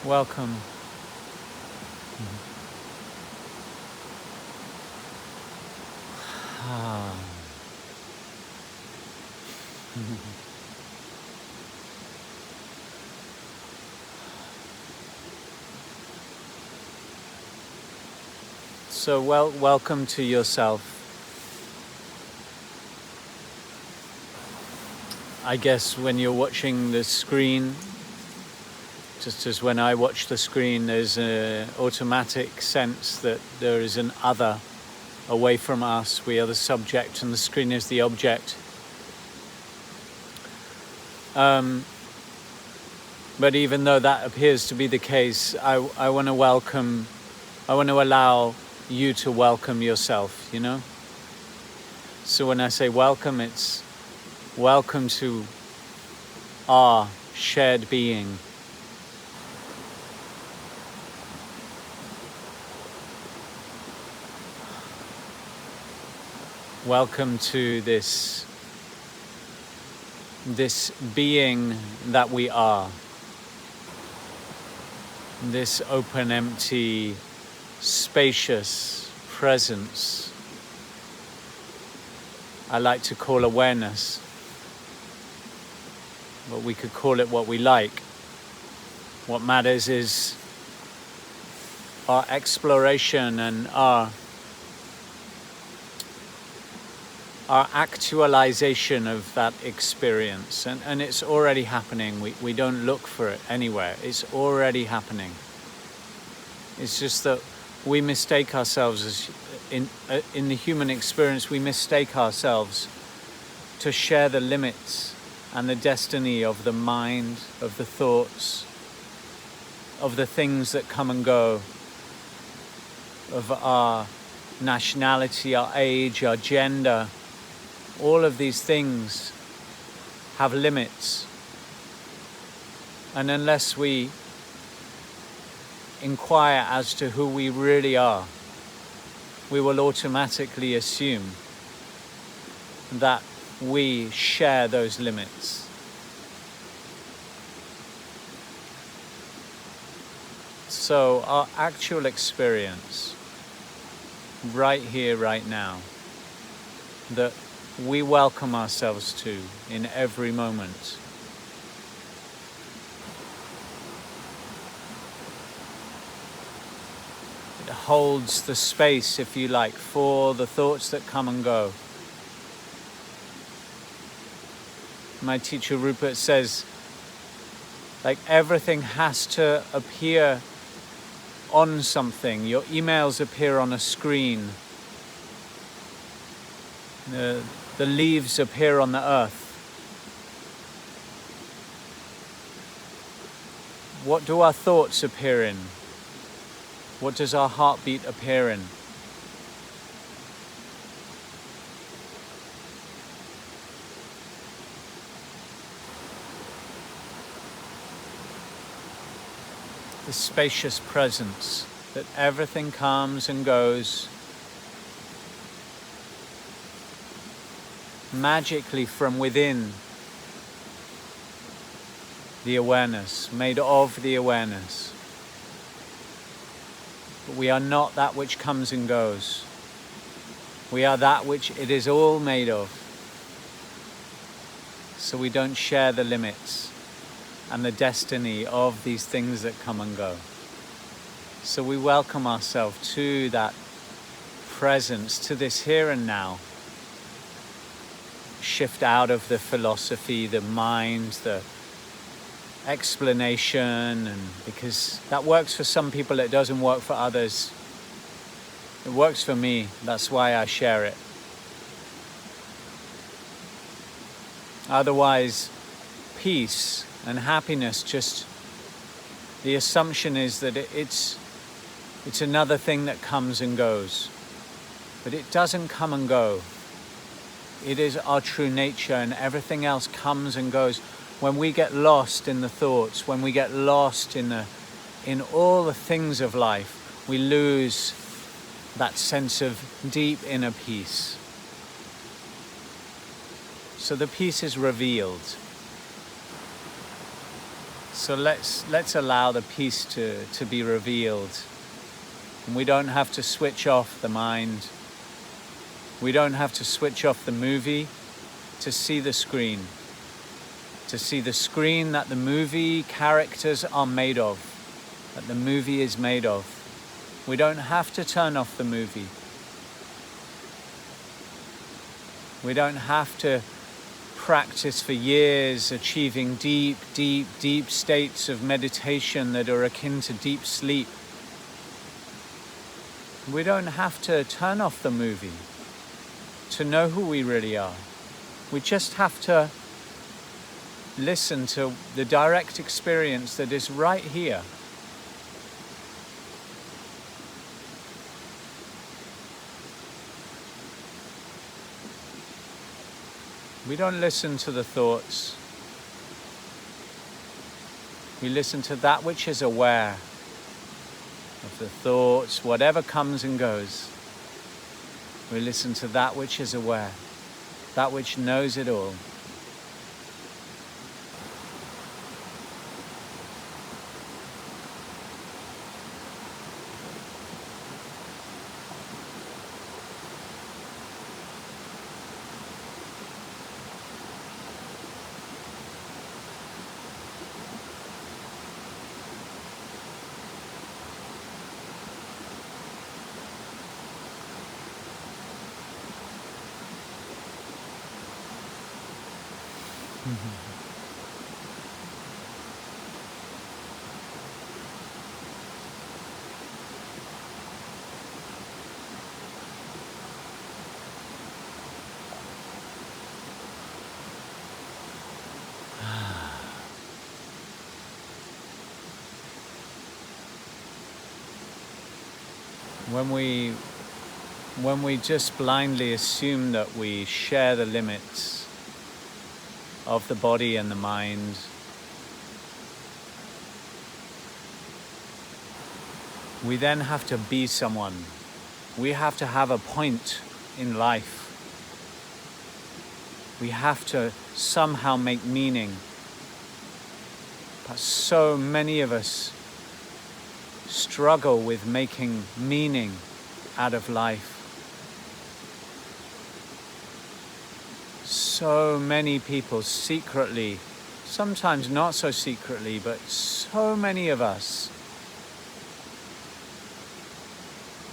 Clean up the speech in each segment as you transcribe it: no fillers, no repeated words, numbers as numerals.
Welcome. Ah. So welcome to yourself. I guess when you're watching the screen, just as when I watch the screen, there's an automatic sense that there is an other away from us. We are the subject and the screen is the object. But even though that appears to be the case, I want to allow you to welcome yourself, you know? So when I say welcome, it's welcome to our shared being. Welcome to this being that we are. This open, empty, spacious presence. I like to call awareness, but we could call it what we like. What matters is our exploration and our actualization of that experience. And it's already happening. We don't look for it anywhere. It's already happening. It's just that we mistake ourselves as in the human experience, we mistake ourselves to share the limits and the destiny of the mind, of the thoughts, of the things that come and go, of our nationality, our age, our gender. All of these things have limits. And unless we inquire as to who we really are, we will automatically assume that we share those limits. So our actual experience, right here, right now, that we welcome ourselves to in every moment. It holds the space, if you like, for the thoughts that come and go. My teacher Rupert says, like, everything has to appear on something. Your emails appear on a screen. The leaves appear on the earth. What do our thoughts appear in? What does our heartbeat appear in? The spacious presence that everything comes and goes magically from within the awareness, made of the awareness. But we are not that which comes and goes. We are that which it is all made of. So we don't share the limits and the destiny of these things that come and go. So we welcome ourselves to that presence, to this here and now. Shift out of the philosophy, the mind, the explanation, and because that works for some people, it doesn't work for others. It works for me, that's why I share it. Otherwise, peace and happiness, just the assumption is that it's another thing that comes and goes. But it doesn't come and go. It is our true nature, and everything else comes and goes. When we get lost in the thoughts, when we get lost in all the things of life, we lose that sense of deep inner peace. So the peace is revealed. So let's allow the peace to be revealed. And we don't have to switch off the mind. We don't have to switch off the movie to see the screen. To see the screen that the movie characters are made of, that the movie is made of. We don't have to turn off the movie. We don't have to practice for years, achieving deep, deep, deep states of meditation that are akin to deep sleep. We don't have to turn off the movie to know who we really are. We just have to listen to the direct experience that is right here. We don't listen to the thoughts. We listen to that which is aware of the thoughts, whatever comes and goes. We listen to that which is aware, that which knows it all. When we just blindly assume that we share the limits of the body and the mind, we then have to be someone. We have to have a point in life. We have to somehow make meaning. But so many of us struggle with making meaning out of life. So many people secretly, sometimes not so secretly, but so many of us,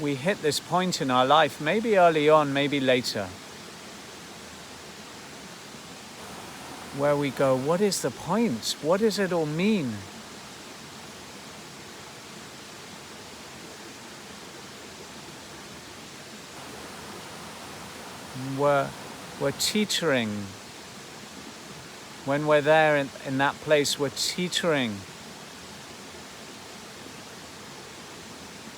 we hit this point in our life, maybe early on, maybe later, where we go, what is the point? What does it all mean? We're teetering. When we're there in that place, we're teetering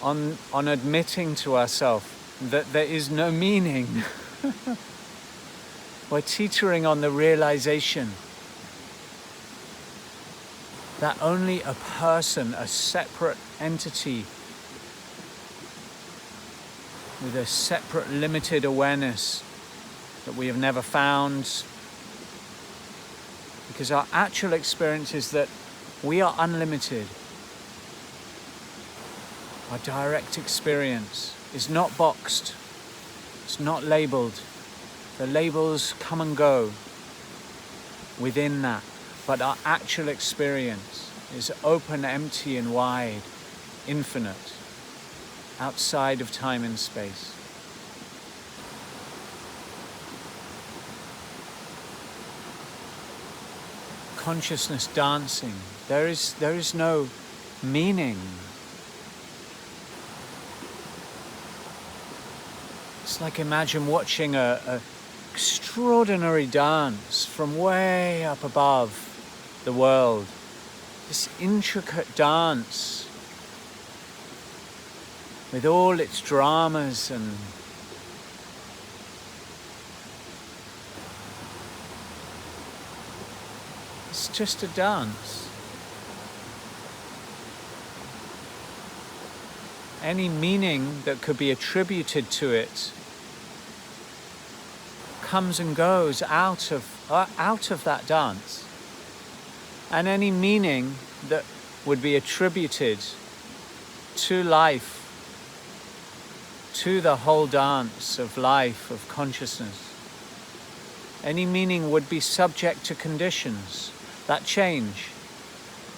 on admitting to ourselves that there is no meaning. We're teetering on the realization that only a person, a separate entity with a separate limited awareness that we have never found, because our actual experience is that we are unlimited. Our direct experience is not boxed, it's not labeled. The labels come and go within that, but our actual experience is open, empty and wide, infinite, outside of time and space. Consciousness dancing. There is no meaning. It's like, imagine watching a extraordinary dance from way up above the world. This intricate dance with all its dramas and it's just a dance. Any meaning that could be attributed to it comes and goes out of that dance. And any meaning that would be attributed to life, to the whole dance of life, of consciousness. Any meaning would be subject to conditions that change.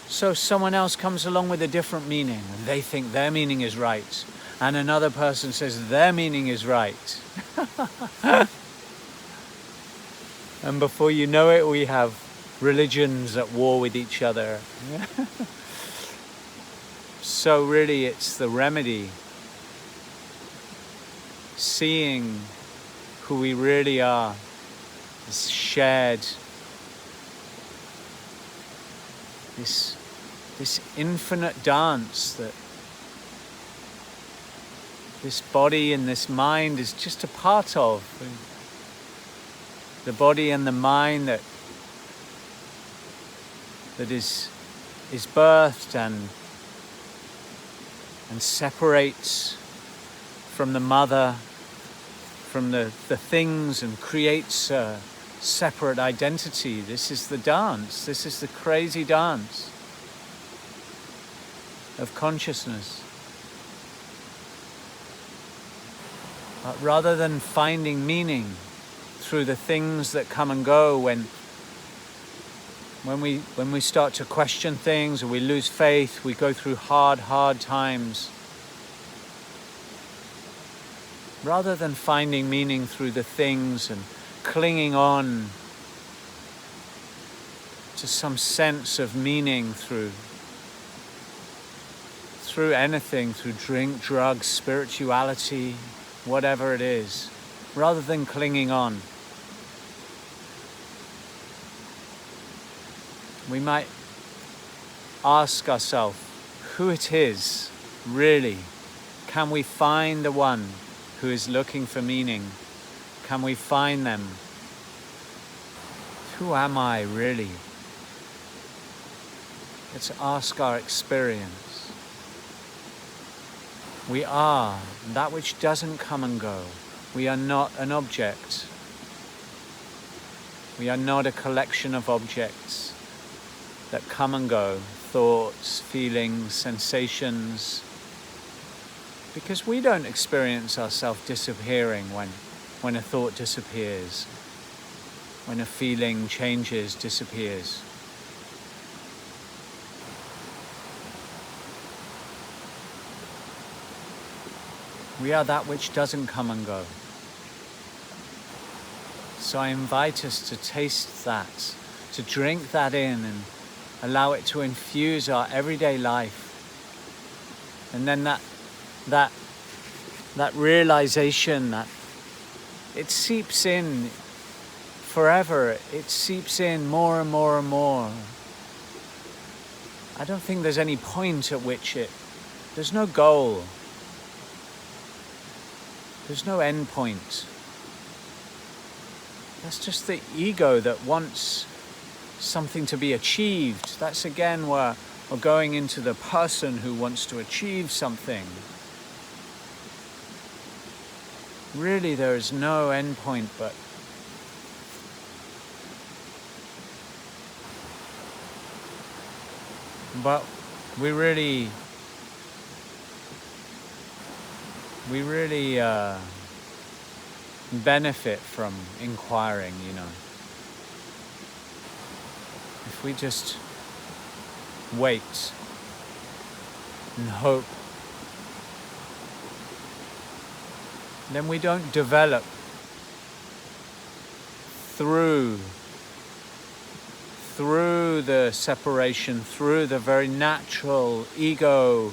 So someone else comes along with a different meaning, and they think their meaning is right, and another person says their meaning is right. And before you know it, we have religions at war with each other. So really it's the remedy, seeing who we really are, this shared, this infinite dance that this body and this mind is just a part of. The body and the mind that is birthed and separates from the mother, from the things, and creates a separate identity. This is the dance. This is the crazy dance of consciousness. But rather than finding meaning through the things that come and go, when we start to question things or we lose faith, we go through hard times. Rather than finding meaning through the things and clinging on to some sense of meaning through anything, through drink, drugs, spirituality, whatever it is, rather than clinging on, we might ask ourselves who it is really. Can we find the one who is looking for meaning? Can we find them? Who am I really? Let's ask our experience. We are that which doesn't come and go. We are not an object. We are not a collection of objects that come and go, thoughts, feelings, sensations, because we don't experience ourselves disappearing when a thought disappears, when a feeling changes, disappears. We are that which doesn't come and go. So I invite us to taste that, to drink that in and allow it to infuse our everyday life. And then that realization that it seeps in forever, it seeps in more and more and more. I don't think there's any point at which there's no goal. There's no end point. That's just the ego that wants something to be achieved. That's again where we're going into the person who wants to achieve something. Really, there is no end point, but we really benefit from inquiring, If we just wait and hope, then we don't develop through the separation, through the very natural ego,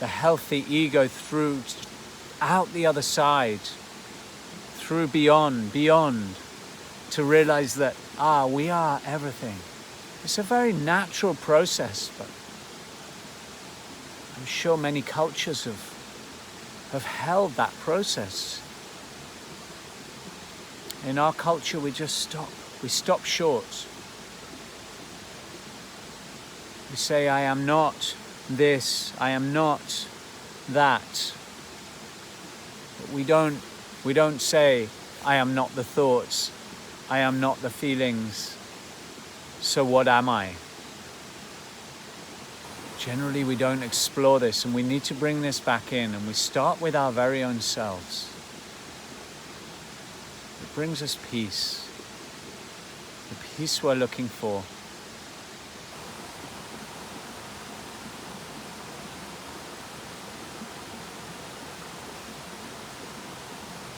the healthy ego, through out the other side, through beyond, to realize that, we are everything. It's a very natural process, but I'm sure many cultures have held that process. In our culture, we stop short. We say, I am not this, I am not that. But we don't say, I am not the thoughts, I am not the feelings, so what am I? Generally, we don't explore this, and we need to bring this back in, and we start with our very own selves. It brings us peace, the peace we're looking for.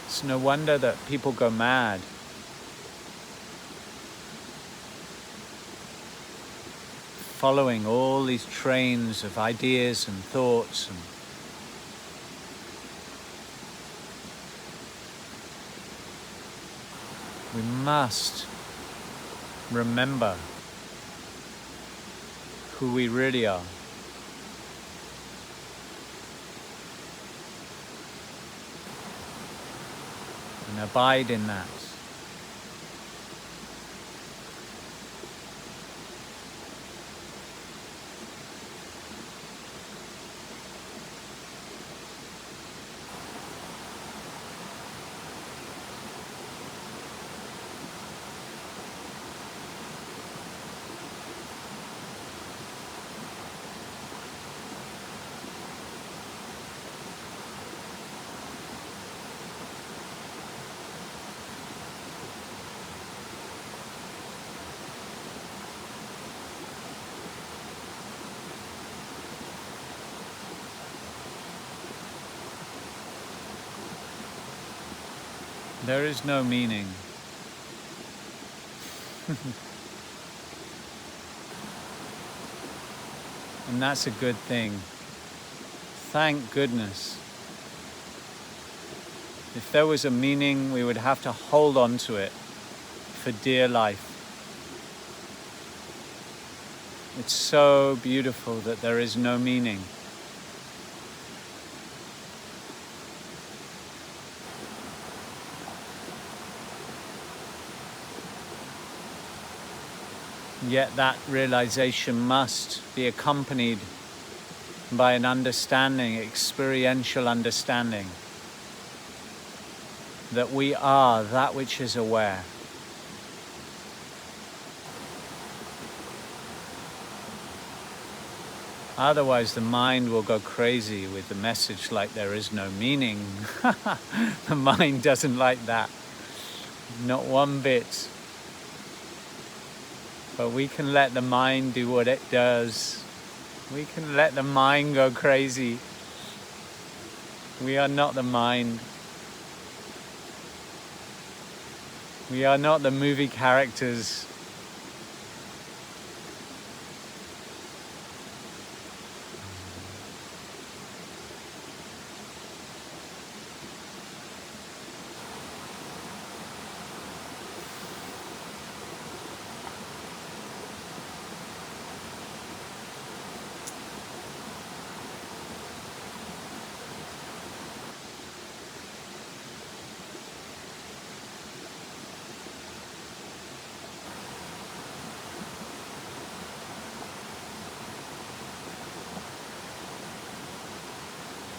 It's no wonder that people go mad. Following all these trains of ideas and thoughts, and we must remember who we really are. And abide in that. There is no meaning. And that's a good thing. Thank goodness. If there was a meaning, we would have to hold on to it for dear life. It's so beautiful that there is no meaning. Yet that realization must be accompanied by an understanding, experiential understanding, that we are that which is aware. Otherwise, the mind will go crazy with the message like there is no meaning. The mind doesn't like that, not one bit. But we can let the mind do what it does. We can let the mind go crazy. We are not the mind. We are not the movie characters.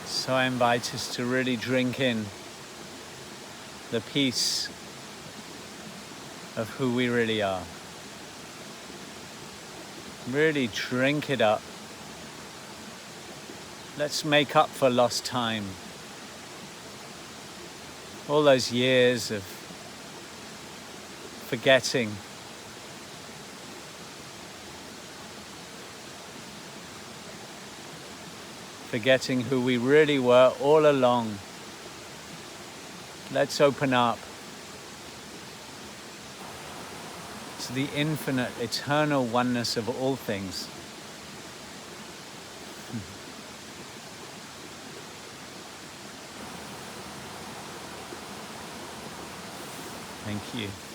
So I invite us to really drink in the peace of who we really are. Really drink it up. Let's make up for lost time. All those years of forgetting. Forgetting who we really were all along. Let's open up to the infinite, eternal oneness of all things. Thank you.